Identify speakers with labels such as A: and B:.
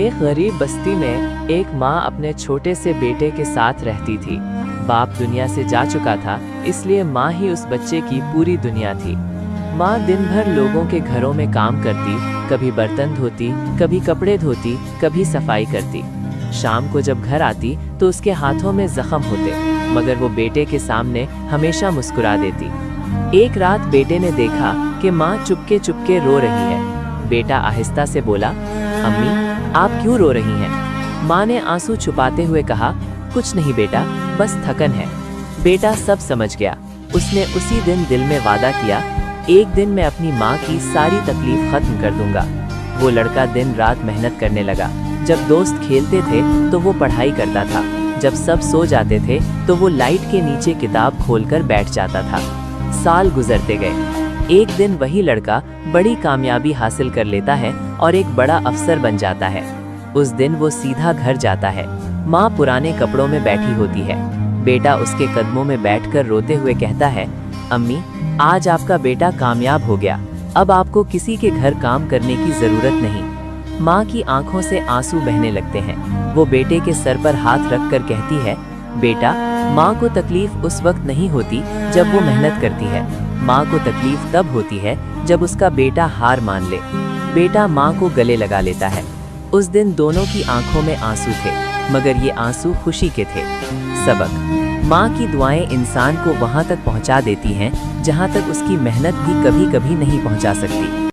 A: एक गरीब बस्ती में एक माँ अपने छोटे से बेटे के साथ रहती थी। बाप दुनिया से जा चुका था, इसलिए माँ ही उस बच्चे की पूरी दुनिया थी। माँ दिन भर लोगों के घरों में काम करती, कभी बर्तन धोती, कभी कपड़े धोती, कभी सफाई करती। शाम को जब घर आती तो उसके हाथों में जख्म होते, मगर वो बेटे के सामने हमेशा मुस्कुरा देती। एक रात बेटे ने देखा कि माँ चुपके चुपके रो रही है। बेटा आहिस्ता से बोला, अम्मी आप क्यों रो रही हैं? माँ ने आंसू छुपाते हुए कहा, कुछ नहीं बेटा, बस थकन है। बेटा सब समझ गया। उसने उसी दिन दिल में वादा किया, एक दिन मैं अपनी माँ की सारी तकलीफ खत्म कर दूंगा। वो लड़का दिन रात मेहनत करने लगा। जब दोस्त खेलते थे तो वो पढ़ाई करता था, जब सब सो जाते थे तो वो लाइट के नीचे किताब खोलकर बैठ जाता था। साल गुजरते गए। एक दिन वही लड़का बड़ी कामयाबी हासिल कर लेता है और एक बड़ा अफसर बन जाता है। उस दिन वो सीधा घर जाता है। माँ पुराने कपड़ों में बैठी होती है। बेटा उसके कदमों में बैठकर रोते हुए कहता है, अम्मी आज आपका बेटा कामयाब हो गया, अब आपको किसी के घर काम करने की जरूरत नहीं। माँ की आंखों से आंसू बहने लगते हैं। वो बेटे के सर पर हाथ रख कर कहती है, बेटा माँ को तकलीफ उस वक्त नहीं होती जब वो मेहनत करती है, माँ को तकलीफ तब होती है जब उसका बेटा हार मान ले। बेटा माँ को गले लगा लेता है। उस दिन दोनों की आंखों में आंसू थे, मगर ये आंसू खुशी के थे। सबक, माँ की दुआएं इंसान को वहाँ तक पहुँचा देती हैं जहाँ तक उसकी मेहनत भी कभी कभी नहीं पहुँचा सकती।